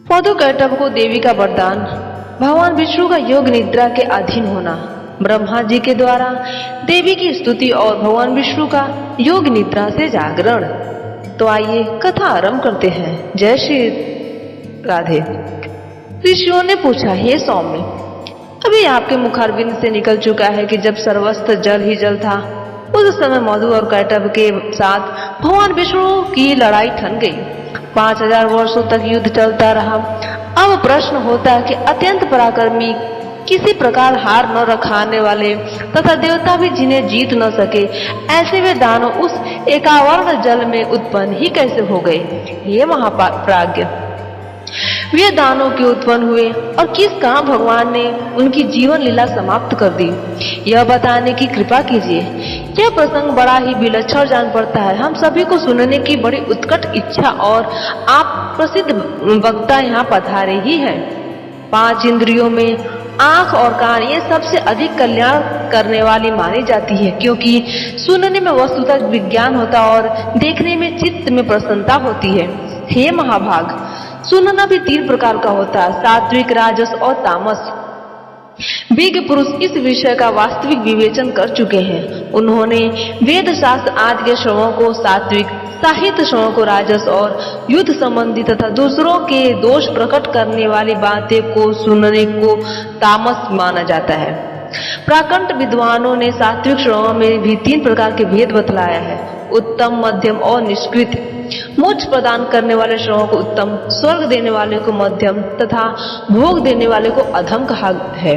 मधुकैटभ को देवी का वरदान, भगवान विष्णु का योग निद्रा के अधीन होना, ब्रह्मा जी के द्वारा देवी की स्तुति और भगवान विष्णु का योग निद्रा से जागरण। तो आइए कथा आरंभ करते हैं। जय श्री राधे। ऋषियों ने पूछा, हे सौम्य, अभी आपके मुखारविंद से निकल चुका है कि जब सर्वस्त्र जल ही जल था, उस समय मधु और कैटभ के साथ भगवान विष्णु की लड़ाई ठन गई। 5000 वर्षों तक युद्ध चलता रहा। अब प्रश्न होता है कि अत्यंत पराक्रमी, किसी प्रकार हार न रखाने वाले तथा देवता भी जिन्हें जीत न सके, ऐसे वे दानव उस एकावर्ण जल में उत्पन्न ही कैसे हो गए। ये महाप्राज्ञ, वे दानव क्यों उत्पन्न हुए और किस काम भगवान ने उनकी जीवन लीला समाप्त कर दी, यह बताने की कृपा कीजिए। यह प्रसंग बड़ा ही विलक्षण जान पड़ता है। हम सभी को सुनने की बड़ी उत्कट इच्छा और आप प्रसिद्ध वक्ता यहाँ पधारे ही हैं। 5 इंद्रियों में आंख और कान ये सबसे अधिक कल्याण करने वाली मानी जाती है, क्योंकि सुनने में वस्तुतः विज्ञान होता और देखने में चित्त में प्रसन्नता होती है। हे महाभाग, सुनना भी 3 प्रकार का होता है, सात्विक, राजस और तामस। विज्ञ पुरुष इस विषय का वास्तविक विवेचन कर चुके हैं। उन्होंने वेद शास्त्र आदि के श्रवणों को सात्विक, साहित्य श्रवणों को राजस और युद्ध संबंधी तथा दूसरों के दोष प्रकट करने वाली बातें को सुनने को तामस माना जाता है। प्राकंट विद्वानों ने सात्विक श्रवणों में भी 3 प्रकार के भेद बतलाया है, उत्तम, मध्यम और निष्कृत। मोक्ष प्रदान करने वाले श्रवणों को उत्तम, स्वर्ग देने वाले को मध्यम तथा भोग देने वाले को अधम कहा है।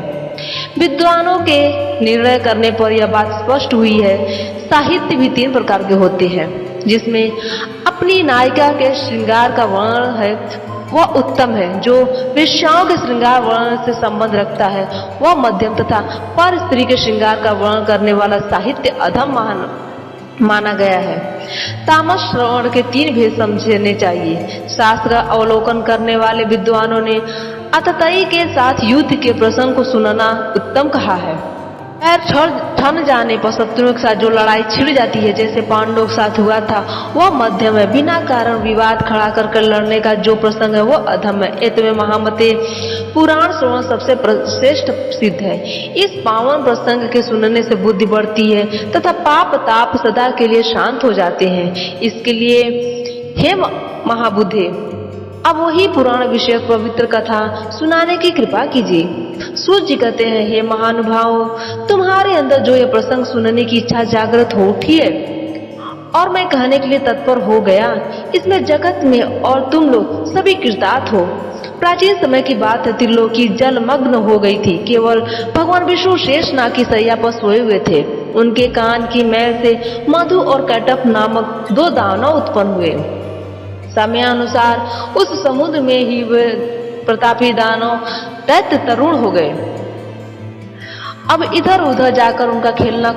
विद्वानों के निर्णय करने पर यह बात स्पष्ट हुई है। साहित्य भी 3 प्रकार के होते हैं, जिसमें अपनी नायिका के श्रृंगार का वर्णन है वह उत्तम है, जो वेश्याओं के श्रृंगार वर्णन से संबंध रखता है वह मध्यम तथा पर स्त्री के श्रृंगार का वर्णन करने वाला साहित्य अधम माना गया है। तामस श्रवण के 3 भेद समझने चाहिए। शास्त्र का अवलोकन करने वाले विद्वानों ने अतताई के साथ युद्ध के प्रसंग को सुनना उत्तम कहा है। पैर ठन जाने पर शत्रुओं के साथ जो लड़ाई छिड़ जाती है, जैसे पांडवों के साथ हुआ था, वह मध्यम है। बिना कारण विवाद खड़ा कर लड़ने का जो प्रसंग है वह अधम है। एतमे महामते पुराण श्रवण सबसे श्रेष्ठ सिद्ध है। इस पावन प्रसंग के सुनने से बुद्धि बढ़ती है तथा पाप ताप सदा के लिए शांत हो जाते हैं। इसके लिए हे महाबुद्धे, अब वही पुराण विषयक पवित्र कथा सुनाने की कृपा कीजिए। सूर्य जी कहते हैं, हे महानुभाव, तुम्हारे अंदर जो यह प्रसंग सुनने की इच्छा जागृत हो उठी है और मैं कहने के लिए तत्पर हो गया, इसमें जगत में और तुम लोग सभी कृतार्थ हो। प्राचीन समय की बात है, त्रिलोकी जलमग्न हो गई थी। केवल भगवान विष्णु शेषनाग की शैया पर सोए हुए थे। उनके कान की मैल से मधु और कैटभ नामक 2 दानव उत्पन्न हुए। समयानुसार उस समुद्र में ही वे प्रतापी दानव दैत्य तरुण हो गए। अब इधर उधर जाकर उनका खेलना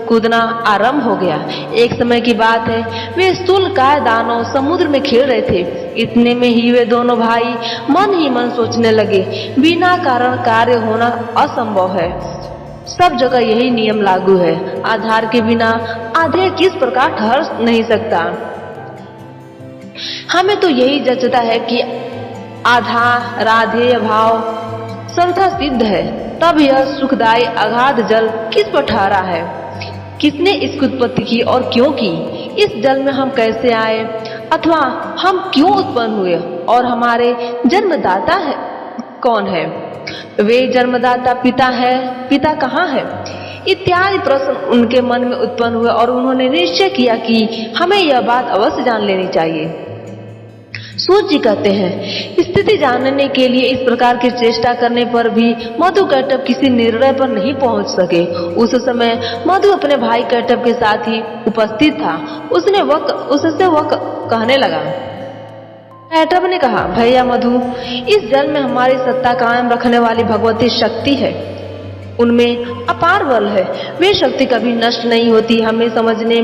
कूदना आरंभ हो गया। एक समय की बात है, वे स्थूलकाय दानव समुद्र में खेल रहे थे। इतने में ही वे दोनों भाई मन ही मन सोचने लगे, बिना कारण कार्य होना असंभव है। सब जगह यही नियम लागू है, आधार के बिना आधे किस प्रकार ठहर नहीं सकता। हमें तो यही जचता है कि आधा राधेय भाव सर्वथा सिद्ध है, तब यह सुखदायी अगाध जल किस पर ठहरा है, किसने इसकी उत्पत्ति की और क्यों की, इस जल में हम कैसे आए अथवा हम क्यों उत्पन्न हुए और हमारे जन्मदाता है कौन है, वे जन्मदाता पिता है, पिता कहाँ है, इत्यादि प्रश्न उनके मन में उत्पन्न हुए और उन्होंने निश्चय किया कि हमें यह बात अवश्य जान लेनी चाहिए। सूर्य जी कहते हैं, स्थिति जानने के लिए इस प्रकार की चेष्टा करने पर भी मधु कैटभ किसी निर्णय पर नहीं पहुंच सके। उस समय मधु अपने भाई कैटभ के साथ ही उपस्थित था। उससे वह कहने लगा। कैटभ ने कहा, भैया मधु, इस जल में हमारी सत्ता कायम रखने वाली भगवती शक्ति है। उनमें अपार बल है। वे शक्ति कभी नष्ट नहीं होती। हमें समझने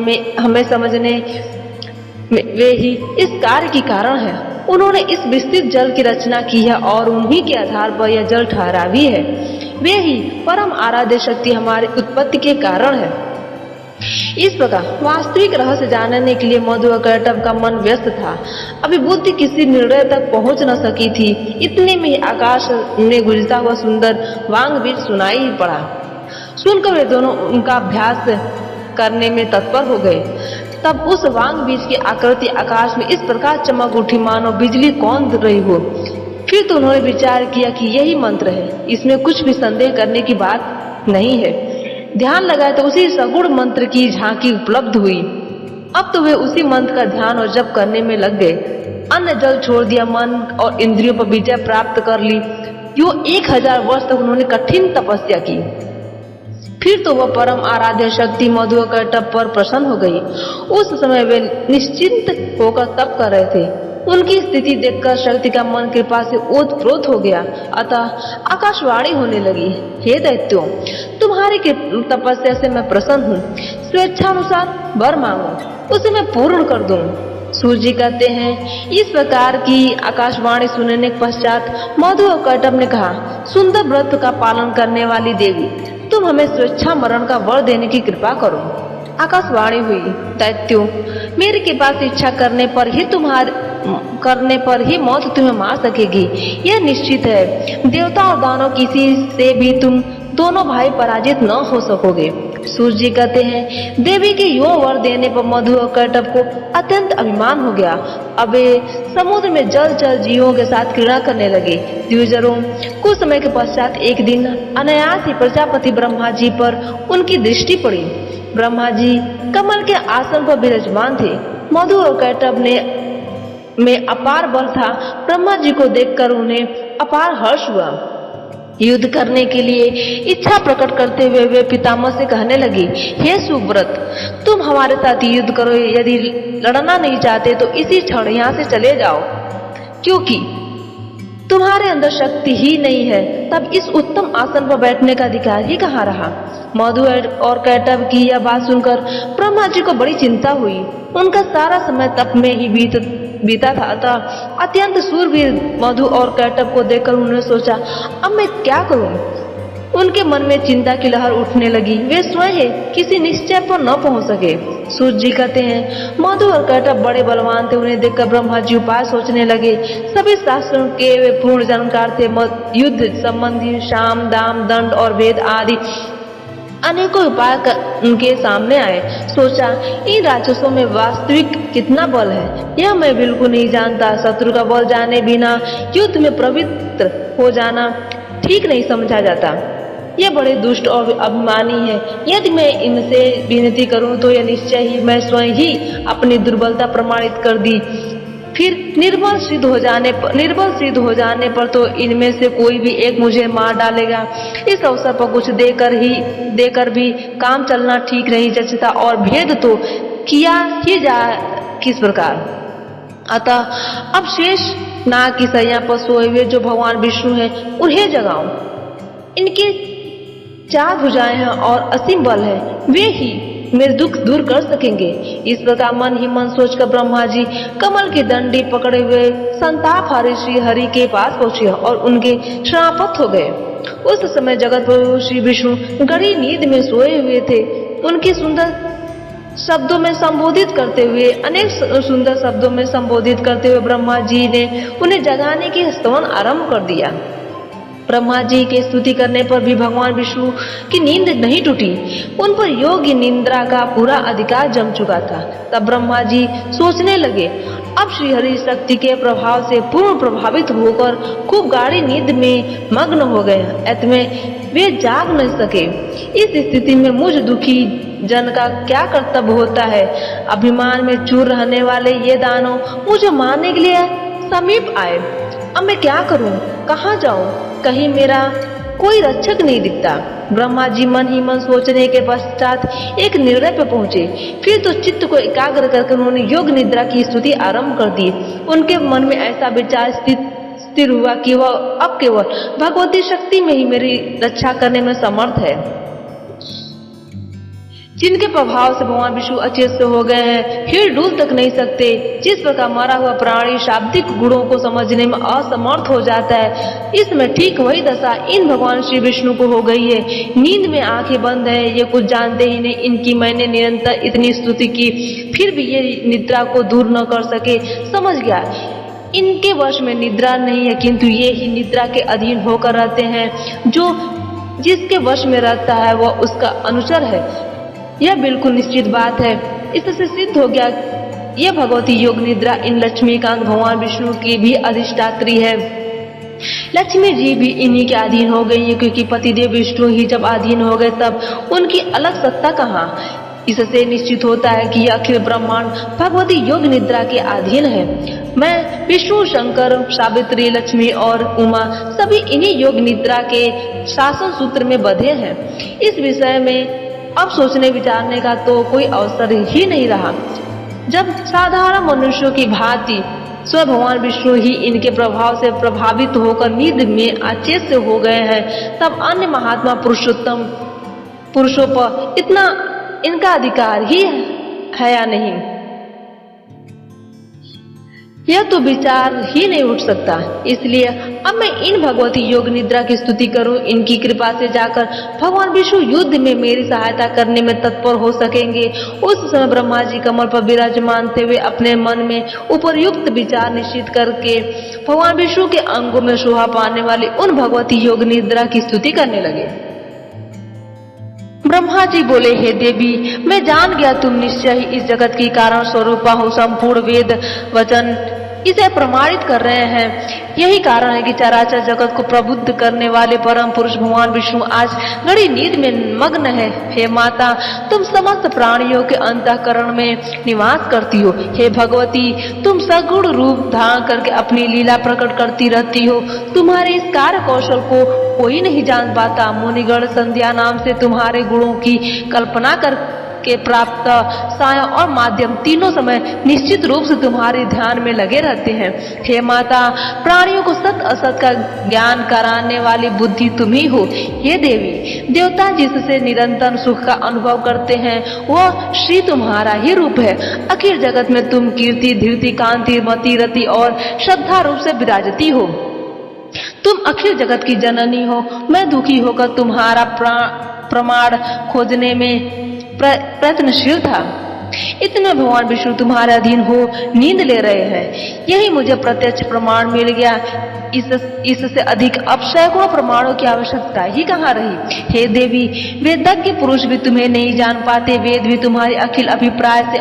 वे ही इस कार्य की कारण है। उन्होंने इस विस्तृत जल की रचना की है और उन्हीं के आधार पर यह जल ठहरा भी है। वे ही परम आराध्य शक्ति हमारी उत्पत्ति के कारण है। इस प्रकार वास्तविक रहस्य जानने के लिए मधु और कैटभ का मन व्यस्त था। अभी बुद्धि किसी निर्णय तक पहुंच न सकी थी। इतने में ही आकाश में गुजरता हुआ सुंदर वांग बीज सुनाई पड़ा। सुनकर वे दोनों उनका अभ्यास करने में तत्पर हो गए। तब उस वांग बीज की आकृति आकाश में इस प्रकार चमक उठी मानो बिजली कौंध रही हो। फिर तो उन्होंने विचार किया कि यही मंत्र है, इसमें कुछ भी संदेह करने की बात नहीं है। ध्यान लगाए तो उसी सगुण मंत्र की झांकी उपलब्ध हुई। अब तो वे उसी मंत्र का ध्यान और जप करने में लग गए। अन्न जल छोड़ दिया, मन और इंद्रियों पर विजय प्राप्त कर ली। यूं 1000 वर्ष तक उन्होंने कठिन तपस्या की। फिर तो वह परम आराध्य शक्ति मधु और कैटभ पर प्रसन्न हो गई। उस समय वे निश्चिंत होकर तप कर रहे थे। उनकी स्थिति देखकर शक्ति का मन कृपा से ओतप्रोत हो गया। अतः आकाशवाणी होने लगी, हे दैत्यों, तुम्हारी तपस्या से मैं प्रसन्न हूँ। स्वेच्छानुसार वर मांगो, उसे मैं पूर्ण कर दूं। सूर्य जी कहते हैं, इस प्रकार की आकाशवाणी सुनने के पश्चात मधु और कैटभ ने कहा, सुंदर व्रत का पालन करने वाली देवी, तुम हमें स्वेच्छा मरण का वर देने की कृपा करो। आकाशवाणी हुई, दैत्यों, मेरे के पास इच्छा करने पर ही मौत तुम्हें मार सकेगी, यह निश्चित है। देवता और दानव किसी से भी तुम दोनों भाई पराजित न हो सकोगे। सूर्य जी कहते हैं, देवी के यो वर देने पर मधु और कैटभ को अत्यंत अभिमान हो गया। अब वे समुद्र में जलचर जीवों के साथ क्रीड़ा करने लगे। द्विजरों, कुछ समय के पश्चात एक दिन अनायास ही प्रजापति ब्रह्मा जी पर उनकी दृष्टि पड़ी। ब्रह्मा जी कमल के आसन पर विराजमान थे। मधु और कैटभ में अपार बल था। ब्रह्मा जी को देखकर उन्हें अपार हर्ष हुआ। युद्ध करने के लिए इच्छा प्रकट करते हुए वे पितामह से कहने लगी, हे सुव्रत, तुम हमारे साथ युद्ध करो। यदि लड़ना नहीं चाहते तो इसी क्षण यहाँ से चले जाओ, क्योंकि तुम्हारे अंदर शक्ति ही नहीं है। तब इस उत्तम आसन पर बैठने का अधिकार ही कहाँ रहा। मधु और कैटभ की यह बात सुनकर ब्रह्मा जी को बड़ी चिंता हुई। उनका सारा समय तप में ही बीता था। अतः अत्यंत शूरवीर मधु और कैटभ को देखकर उन्होंने सोचा, अब मैं क्या करूं। उनके मन में चिंता की लहर उठने लगी। वे स्वयं किसी निश्चय पर न पहुंच सके। सूर्य जी कहते हैं, मधु और कैटभ बड़े बलवान थे। उन्हें देखकर ब्रह्मा जी उपाय सोचने लगे। सभी शास्त्रों के वे पूर्ण जानकार थे। युद्ध संबंधी साम, दाम, दंड और वेद आदि अनेकों उपाय उनके सामने आए। सोचा, इन राक्षसों में वास्तविक कितना बल है, यह मैं बिल्कुल नहीं जानता। शत्रु का बल जाने बिना युद्ध में प्रवृत्त हो जाना ठीक नहीं समझा जाता। यह बड़े दुष्ट और अभिमानी है। यदि मैं इनसे विनती करूं तो यह निश्चय ही मैं स्वयं ही अपनी दुर्बलता प्रमाणित कर दी। फिर निर्बल सिद्ध हो जाने पर तो इनमें से कोई भी एक मुझे मार डालेगा। इस अवसर पर कुछ देकर भी काम चलना ठीक नहीं जचता, और भेद तो किया ही जा किस प्रकार। अतः अब शेष नाग की सैया पर सोए हुए जो भगवान विष्णु हैं, उन्हें जगाओ। इनके 4 भुजाएं हैं और असीम बल है, वे ही मेरे दुख दूर कर सकेंगे। इस प्रकार मन ही मन सोचकर ब्रह्मा जी कमल की डंडी पकड़े हुए संताप हारी श्री हरि के पास पहुंचे और उनके शरणागत हो गए। उस समय जगत प्रभु श्री विष्णु गहरी नींद में सोए हुए थे। उनकी सुंदर शब्दों में संबोधित करते हुए ब्रह्मा जी ने उन्हें जगाने की स्तवन आरंभ कर दिया। ब्रह्मा जी के स्तुति करने पर भी भगवान विष्णु की नींद नहीं टूटी। उन पर योगी निद्रा का पूरा अधिकार जम चुका था। तब ब्रह्मा जी सोचने लगे, अब श्री हरि शक्ति के प्रभाव से पूर्ण प्रभावित होकर खूब गाढ़ी नींद में मग्न हो गए। ऐसे में वे जाग नहीं सके। इस स्थिति में मुझ दुखी जन का क्या कर्तव्य होता है। अभिमान में चूर रहने वाले ये दानव मुझे मारने के लिए समीप आए। अब मैं क्या करूं, कहां जाऊं, कहीं मेरा कोई रक्षक नहीं दिखता। ब्रह्मा जी मन ही मन सोचने के पश्चात एक निर्णय पर पहुंचे। फिर तो चित्त को एकाग्र करके उन्होंने योग निद्रा की स्तुति आरंभ कर दी। उनके मन में ऐसा विचार स्थिर हुआ कि वह अब केवल भगवती शक्ति में ही मेरी रक्षा करने में समर्थ है। जिनके प्रभाव से भगवान विष्णु अचेत से हो गए हैं, हिल डुल तक नहीं सकते। जिस प्रकार मरा हुआ प्राणी शाब्दिक गुणों को समझने में असमर्थ हो जाता है, इसमें ठीक वही दशा इन भगवान श्री विष्णु को हो गई है। नींद में आंखें बंद है, ये कुछ जानते ही नहीं। इनकी मैंने निरंतर इतनी स्तुति की, फिर भी ये निद्रा को दूर न कर सके। समझ गया, इनके वश में निद्रा नहीं है, किंतु ये ही निद्रा के अधीन होकर रहते हैं। जो जिसके वश में रहता है वह उसका अनुचर है, यह बिल्कुल निश्चित बात है। इससे सिद्ध हो गया यह भगवती योग निद्रा इन लक्ष्मीकांत भगवान विष्णु की भी अधिष्ठात्री है। लक्ष्मी जी भी इन्हीं के अधीन हो गई है, क्योंकि पतिदेव विष्णु ही जब अधीन हो गए तब उनकी अलग सत्ता कहाँ। इससे निश्चित होता है कि यह अखिल ब्रह्मांड भगवती योग निद्रा के अधीन है। मैं, विष्णु, शंकर, सावित्री, लक्ष्मी और उमा सभी इन्हीं योग निद्रा के शासन सूत्र में बंधे हैं। इस विषय में अब सोचने विचारने का तो कोई अवसर ही नहीं रहा। जब साधारण मनुष्यों की भांति स्वयं भगवान विष्णु ही इनके प्रभाव से प्रभावित होकर नींद में अचेत से हो गए हैं, तब अन्य महात्मा पुरुषों पर इतना इनका अधिकार ही है या नहीं, यह तो विचार ही नहीं उठ सकता। इसलिए अब मैं इन भगवती योग निद्रा की स्तुति करूं। इनकी कृपा से जाकर भगवान विष्णु युद्ध में मेरी सहायता करने में तत्पर हो सकेंगे। उस समय ब्रह्मा जी कमल पर विराजमान थे। वे अपने मन में उपयुक्त विचार निश्चित करके भगवान विष्णु के अंगों में शोभा पाने वाली उन भगवती योग निद्रा की स्तुति करने लगे। ब्रह्मा जी बोले, हे देवी, मैं जान गया तुम निश्चय ही इस जगत की कारण स्वरूपा हो। संपूर्ण वेद वचन इसे प्रमाणित कर रहे हैं। यही कारण है कि चराचर जगत को प्रबुद्ध करने वाले परम पुरुष भगवान विष्णु आज गहरी नींद में मग्न है। हे माता, तुम समस्त प्राणियों के अंतःकरण में निवास करती हो। हे भगवती, तुम सगुण रूप धारण करके अपनी लीला प्रकट करती रहती हो। तुम्हारे इस कार्य कौशल को कोई नहीं जान पाता। मुनिगण संध्या नाम से तुम्हारे गुणों की कल्पना कर के प्राप्त साया और माध्यम तीनों समय निश्चित रूप से तुम्हारे ध्यान में लगे रहते हैं। हे माता, प्राणियों को सत असत का ज्ञान कराने वाली बुद्धि तुम ही हो। हे देवी, देवता जिससे निरंतर सुख का अनुभव करते हैं वह श्री तुम्हारा ही रूप है। अखिल जगत में तुम कीर्ति, धीरति, कांति, मति, रति और श्रद्धा रूप से विराजती हो। तुम अखिल जगत की जननी हो। मैं दुखी होकर तुम्हारा प्रमाण खोजने में प्रयत्नशील था। इतने भगवान विष्णु तुम्हारे अधीन हो नींद ले रहे हैं। यही मुझे प्रत्यक्ष प्रमाण मिल गया। इससे अधिक अब सैकड़ों प्रमाणों की आवश्यकता ही कहाँ रही। हे देवी, वेदज्ञ पुरुष भी तुम्हें नहीं जान पाते। वेद भी तुम्हारे अखिल अभिप्राय से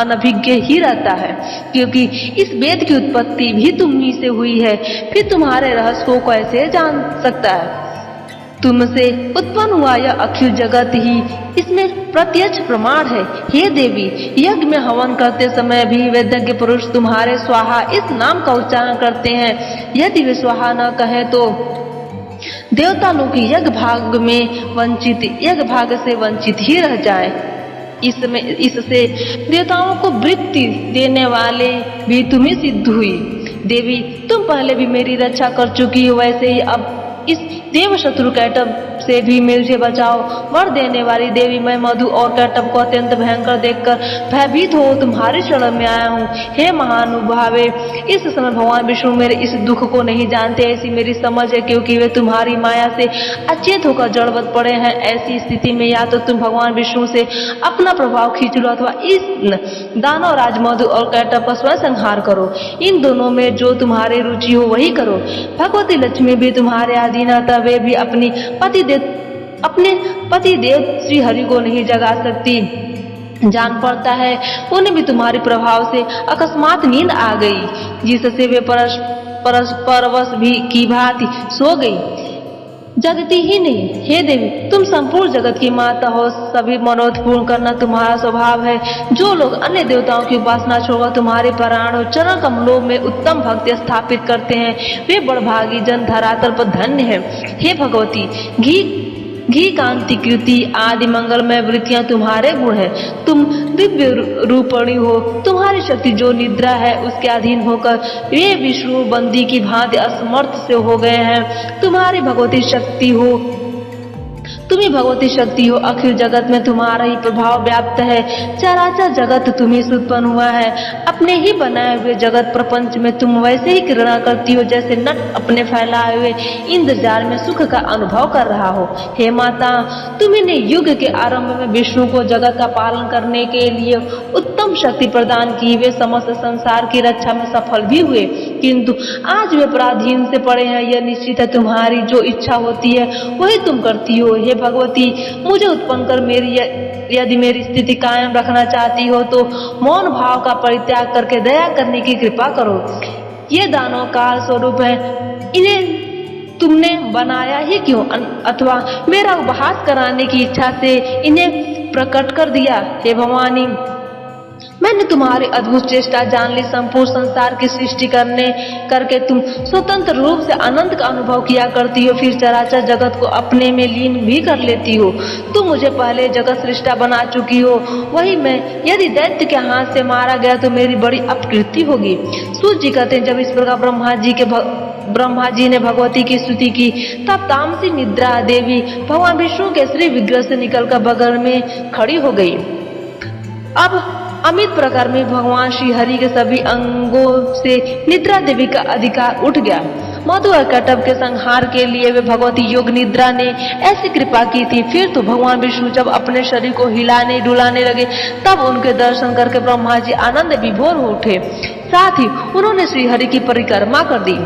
अनभिज्ञ ही रहता है, क्योंकि इस वेद की उत्पत्ति भी तुम ही से हुई है। फिर तुम्हारे रहस्य को कैसे जान सकता है। तुमसे उत्पन्न हुआ यह अखिल जगत ही इसमें प्रत्यक्ष प्रमाण है। हे देवी, यज्ञ में हवन करते समय भी वेदज्ञ पुरुष तुम्हारे स्वाहा इस नाम का उच्चारण करते हैं। यदि वे स्वाहा न कहे तो देवता लोग यज्ञ भाग से वंचित ही रह जाए। इससे देवताओं को वृत्ति देने वाले भी तुम्ही सिद्ध हुई। देवी, तुम पहले भी मेरी रक्षा कर चुकी हो, वैसे ही अब इस देव शत्रु कैटब से भी मुझे बचाओ। वर देने वाली देवी, मैं मधु और कैटब को अत्यंत भयंकर देखकर भयभीत हो तुम्हारे शरण में आया हूँ। हे महानुभावे, इस समय भगवान विष्णु मेरे इस दुख को नहीं जानते, ऐसी मेरी समझ है, क्योंकि वे तुम्हारी माया से अचेत होकर जड़वत पड़े हैं। ऐसी स्थिति में या तो तुम भगवान विष्णु से अपना प्रभाव खींच लो, अथवा इस दानव राज मधु और कैटब का स्वयं संहार करो। इन दोनों में जो तुम्हारी रुचि हो वही करो। भगवती लक्ष्मी भी तुम्हारे अधीन, अतः वे भी अपने पति देव श्री हरि को नहीं जगा सकती। जान पड़ता है उन्हें भी तुम्हारे प्रभाव से अकस्मात नींद आ गई, जिससे वे परवश भी की भांति सो गई, जगती ही नहीं। हे देवी, तुम संपूर्ण जगत की माता हो। सभी मनोरथ पूर्ण करना तुम्हारा स्वभाव है। जो लोग अन्य देवताओं की उपासना छोड़कर तुम्हारे प्राण चरण कमलों में उत्तम भक्ति स्थापित करते हैं, वे बड़भागी जन धरातल पर धन्य है। हे भगवती, घी कांति, कृति आदि मंगलमय वृत्तियां तुम्हारे गुण है। तुम दिव्य रूपणी हो। तुम्हारी शक्ति जो निद्रा है उसके अधीन होकर वे विष्णु बंदी की भांति असमर्थ से हो गए हैं। तुम्हारी भगवती शक्ति हो तुम ही भगवती शक्ति हो, अखिल जगत में तुम्हारा ही प्रभाव व्याप्त है। चराचर जगत तुम्ही से उत्पन्न हुआ है। अपने ही बनाए हुए जगत प्रपंच में तुम वैसे ही क्रीड़ा करती हो जैसे नट अपने फैलाए हुए इंद्रजाल में सुख का अनुभव कर रहा हो। हे माता, तुम्ही ने युग के आरंभ में विष्णु को जगत का पालन करने के लिए उत्तम शक्ति प्रदान की। वे समस्त संसार की रक्षा में सफल भी हुए, किंतु आज वे पराधीन से पड़े हैं। यह निश्चित है, तुम्हारी जो इच्छा होती है वही तुम करती हो। हे भगवती, मुझे उत्पन्न कर यदि मेरी स्थिति कायम रखना चाहती हो तो मौन भाव का परित्याग करके दया करने की कृपा करो। ये दानव काल स्वरूप है, इन्हें तुमने बनाया ही क्यों, अथवा मेरा उपहास कराने की इच्छा से इन्हें प्रकट कर दिया। हे भवानी, मैंने तुम्हारी अद्भुत चेष्टा जान ली। संपूर्ण संसार की सृष्टि करके तुम स्वतंत्र रूप से अनंत का अनुभव किया करती हो, फिर चराचर जगत को अपने में लीन भी कर लेती हो। तुम मुझे पहले जगत सृष्टा बना चुकी हो, वही मैं यदि दैत्य के हाथ से मारा गया तो मेरी बड़ी अपकीर्ति होगी। सूर्य जी कहते हैं, जब इस प्रकार ब्रह्मा जी ने भगवती की स्तुति की, तब तामसी निद्रा देवी भगवान विष्णु के श्री विग्रह से निकलकर बगल में खड़ी हो गई। अब अमित प्रकार में भगवान श्री हरि के सभी अंगों से निद्रा देवी का अधिकार उठ गया। मधु और कटब के संहार के लिए वे भगवती योग निद्रा ने ऐसी कृपा की थी। फिर तो भगवान विष्णु जब अपने शरीर को हिलाने डुलाने लगे, तब उनके दर्शन करके ब्रह्मा जी आनंद विभोर हो उठे। साथ ही उन्होंने श्री हरि की परिक्रमा कर दी।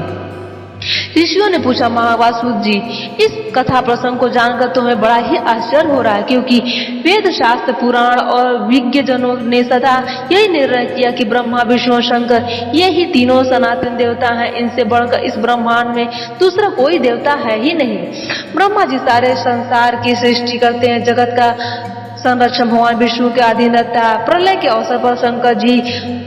ऋषियों ने पूछा, महावासुद जी, इस कथा प्रसंग को जानकर तुम्हें बड़ा ही आश्चर्य हो रहा है, क्योंकि वेद शास्त्र पुराण और विज्ञ जनों ने सदा यही निर्णय किया कि ब्रह्मा विष्णु और शंकर ये ही तीनों सनातन देवता हैं। इनसे बढ़कर इस ब्रह्मांड में दूसरा कोई देवता है ही नहीं। ब्रह्मा जी सारे संसार की सृष्टि करते हैं, जगत का संरक्षण भगवान विष्णु के अधीन रहता है। प्रलय के अवसर पर शंकर जी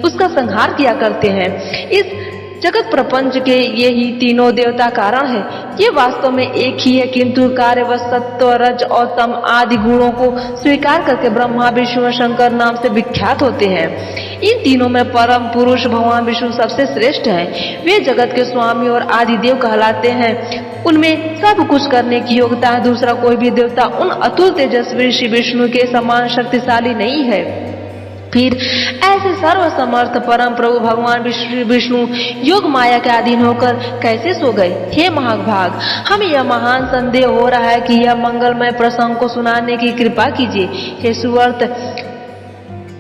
उसका संहार किया करते हैं। इस जगत प्रपंच के ये ही तीनों देवता कारण है। ये वास्तव में एक ही है, किंतु कार्य सत्व रज और तम आदि गुणों को स्वीकार करके ब्रह्मा विष्णु शंकर नाम से विख्यात होते हैं। इन तीनों में परम पुरुष भगवान विष्णु सबसे श्रेष्ठ हैं। वे जगत के स्वामी और आदि देव कहलाते हैं। उनमें सब कुछ करने की योग्यता है। दूसरा कोई भी देवता उन अतुल तेजस्वी श्री विष्णु के समान शक्तिशाली नहीं है। फिर ऐसे सर्व समर्थ परम प्रभु भगवान विष्णु योग माया के अधीन होकर कैसे सो गए? हे महाभाग, हमें यह महान संदेह हो रहा है कि यह मंगलमय प्रसंग को सुनाने की कृपा कीजिए। हे सुवर्त,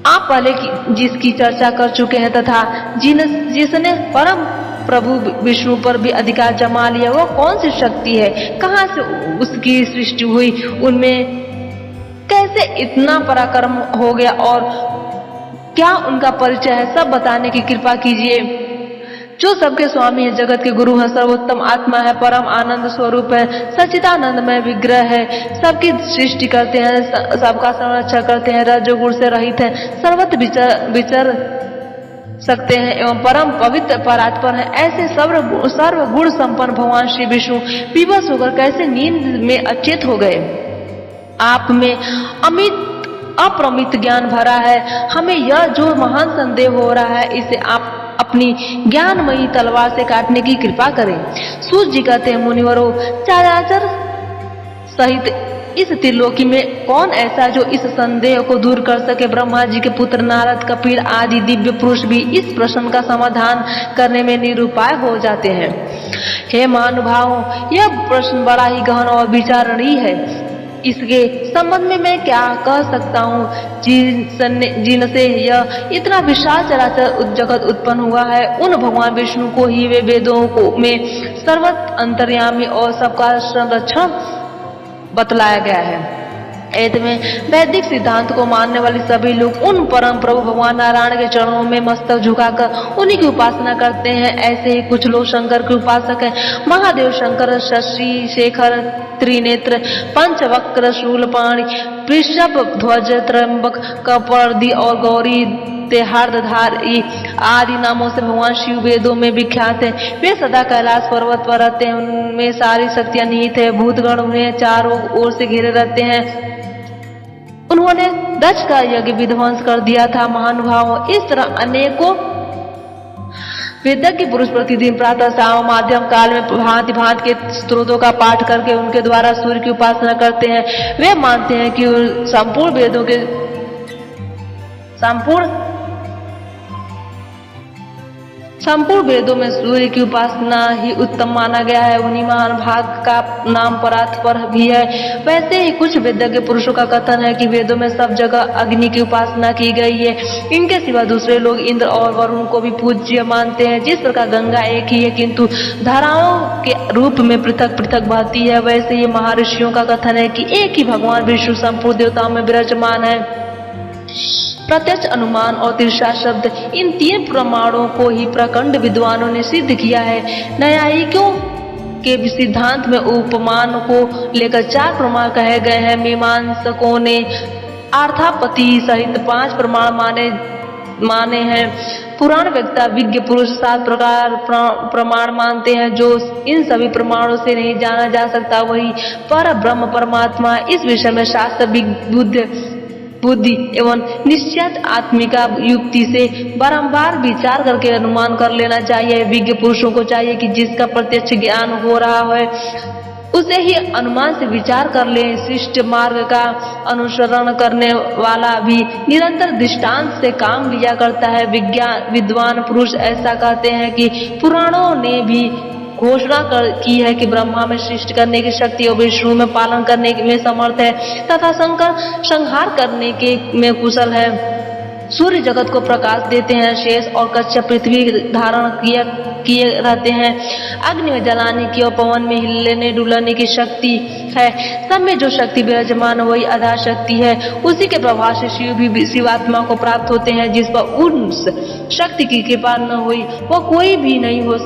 आप पहले जिसकी चर्चा कर चुके हैं तथा जिसने परम प्रभु विष्णु पर भी अधिकार जमा लिया, वो कौन सी शक्ति है? कहाँ से उसकी सृष्टि हुई? उनमें कैसे इतना पराक्रम हो गया और क्या उनका परिचय है? सब बताने की कृपा कीजिए। जो सबके स्वामी है, जगत के गुरु है, सर्वोत्तम आत्मा है, परम आनंद स्वरूप है, सच्चिदानंदमय विग्रह है, सबकी सृष्टि करते हैं, सबका संरक्षण करते हैं, रजोगुण से रहित है, सर्वत्र विचर सकते हैं एवं परम पवित्र परात्पर है। ऐसे सर्व गुण संपन्न भगवान श्री विष्णु विवश होकर कैसे नींद में अचेत हो गए? आप में अप्रमित ज्ञान भरा है। हमें यह जो महान संदेह हो रहा है, इसे आप अपनी ज्ञानमयी तलवार से काटने की कृपा करें। सूर्य जी कहते हैं, मुनिवरों, चराचर सहित इस त्रिलोकी में कौन ऐसा जो इस संदेह को दूर कर सके? ब्रह्मा जी के पुत्र नारद, कपिल आदि दिव्य पुरुष भी इस प्रश्न का समाधान करने में निरुपाय हो जाते हैं। हे महानुभावों, यह प्रश्न बड़ा ही गहन और विचारणीय है। इसके संबंध में मैं क्या कह सकता हूँ? जिनसे यह इतना विशाल चराचर जगत उत्पन्न हुआ है, उन भगवान विष्णु को ही वे वेदों में सर्वत्र अंतर्यामी और सबका संरक्षण बतलाया गया है। ऐसे में वैदिक सिद्धांत को मानने वाले सभी लोग उन परम प्रभु भगवान नारायण के चरणों में मस्तक झुकाकर उन्हीं की उपासना करते हैं। ऐसे ही कुछ लोग शंकर के उपासक हैं। महादेव शंकर शशि शेखर त्रिनेत्र पंचवक्र शूलपाणि वृषभ ध्वज त्र्यंबक कपर्दी और गौरी तेहार्धधारी आदि नामों से भगवान शिव वेदों में विख्यात है। वे सदा कैलाश पर्वत पर रहते हैं। उनमें सारी शक्तियां निहित है। भूतगण उन्हें चारों ओर से घेरे रहते हैं। उन्होंने दक्ष का यज्ञ विध्वंस कर दिया था। महानुभावों, इस तरह अनेकों वेदज्ञ पुरुष प्रतिदिन प्रातः शाम माध्यम काल में भांति भांति के स्त्रोतों का पाठ करके उनके द्वारा सूर्य की उपासना करते हैं। वे मानते हैं कि संपूर्ण वेदों में सूर्य की उपासना ही उत्तम माना गया है। उन्हीं महान भाग का नाम परात्पर भी है। वैसे ही कुछ वेदज्ञ पुरुषों का कथन है कि वेदों में सब जगह अग्नि की उपासना की गई है। इनके सिवा दूसरे लोग इंद्र और वरुण को भी पूज्य मानते हैं। जिस प्रकार गंगा एक ही है किंतु धाराओं के रूप में पृथक पृथक बहती है, वैसे ही महर्षियों का कथन है कि एक ही भगवान विष्णु संपूर्ण देवताओं में विराजमान है। प्रत्यक्ष, अनुमान और तिरछा शब्द, इन तीन प्रमाणों को ही प्रखंड विद्वानों ने सिद्ध किया है। न्यायिकों के सिद्धांत में उपमान को लेकर 4 प्रमाण कहे गए हैं। मीमांसकों ने अर्थापत्ति सहित 5 प्रमाण माने हैं। पुराण वक्ता विज्ञ पुरुष 7 प्रकार प्रमाण मानते हैं जो इन सभी प्रमाणों से नहीं जाना जा सकता। वही पर ब्रह्म परमात्मा, इस विषय में शास्त्र बुद्धि एवं निश्चित आत्मिका युक्ति से बारंबार विचार करके अनुमान कर लेना चाहिए। विज्ञ पुरुषों को चाहिए कि जिसका प्रत्यक्ष ज्ञान हो रहा है उसे ही अनुमान से विचार कर ले। शिष्ट मार्ग का अनुसरण करने वाला भी निरंतर दृष्टांत से काम लिया करता है। विद्वान पुरुष ऐसा कहते हैं कि पुराणों ने भी घोषणा की है कि ब्रह्मा में सृष्टि करने की शक्ति और विष्णु में पालन करने में समर्थ है तथा शंकर संहार करने के में कुशल है। सूर्य जगत को प्रकाश देते हैं। शेष और कच्छप पृथ्वी धारण किए रहते हैं। अग्नि में जलाने की और पवन में हिलने डुलाने की शक्ति है। सब में जो शक्ति विराजमान वही आधा शक्ति है। उसी के प्रभाव से शिव भी शिवात्मा को प्राप्त होते हैं। जिस पर उस शक्ति की कृपा न हुई वह कोई भी नहीं हो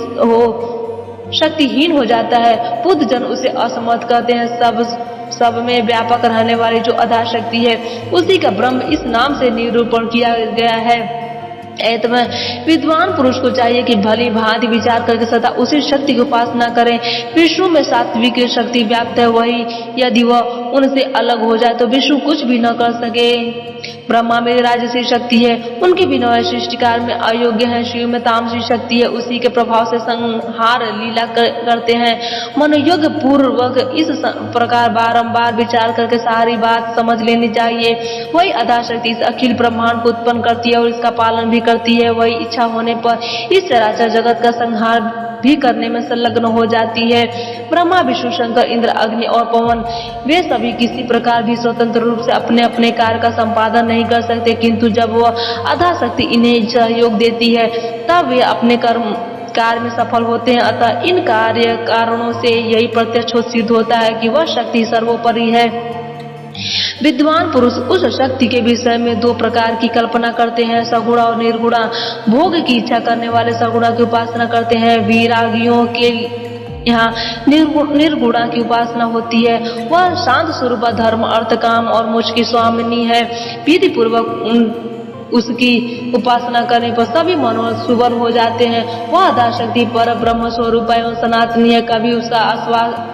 शक्तिहीन हो जाता है। बुद्ध जन उसे असमर्थ कहते हैं। सब में व्यापक रहने वाली जो आधा शक्ति है उसी का ब्रह्म इस नाम से निरूपण किया गया है। ऐतमें विद्वान पुरुष को चाहिए कि भली भांति विचार करके सदा उसी शक्ति की उपासना करें। विष्णु में सात्विक शक्ति व्याप्त है, वही यदि वह उनसे अलग हो जाए तो विष्णु कुछ भी न कर सके। ब्रह्मा में राजसी शक्ति है, उनके बिना वह सृष्टिकार में अयोग्य है। शिव में तामसी शक्ति है, उसी के प्रभाव से संहार लीला करते हैं। मनोयोग पूर्वक इस प्रकार बारंबार विचार करके सारी बात समझ लेनी चाहिए। वही आधा शक्ति इस अखिल ब्रह्मांड को उत्पन्न करती है और इसका पालन भी करती है। वही इच्छा होने पर इस चराचर जगत का संहार भी करने में संलग्न हो जाती है। ब्रह्मा, विष्णु, शंकर, इंद्र, अग्नि और पवन वे सभी किसी प्रकार भी स्वतंत्र रूप से अपने अपने कार्य का संपादन नहीं कर सकते, किंतु जब वह आधा शक्ति इन्हें सहयोग देती है तब वे अपने कार्य में सफल होते हैं। अतः इन कार्य कारणों से यही प्रत्यक्ष सिद्ध होता है कि वह शक्ति सर्वोपरि है। विद्वान पुरुष उस शक्ति के विषय में 2 प्रकार की कल्पना करते हैं, सगुणा और निर्गुणा। भोग की इच्छा करने वाले सगुणा की उपासना करते हैं। विरागियों के यहाँ निर्गुणा की उपासना होती है। वह शांत स्वरूप धर्म, अर्थ, काम और मोक्ष की स्वामिनी है। विधि पूर्वक उसकी उपासना करने पर सभी मनोरथ सुवर हो जाते हैं। वह आधा शक्ति पर ब्रह्म स्वरूप एवं सनातनी है, कभी उसका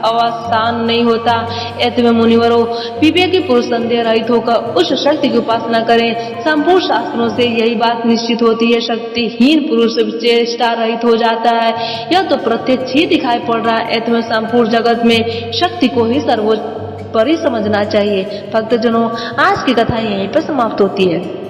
अवसान नहीं होता। ऐतमें मुनिवरों, विवेकी पुरुष संदेह रहित होकर उस शक्ति की उपासना करें। संपूर्ण शास्त्रों से यही बात निश्चित होती है। शक्तिहीन पुरुष चेष्टा रहित हो जाता है। यह तो प्रत्यक्ष ही दिखाई पड़ रहा है। ऐतमें संपूर्ण जगत में शक्ति को ही सर्वोपरि समझना चाहिए। भक्तजनों, आज की कथा यहीं पर समाप्त होती है।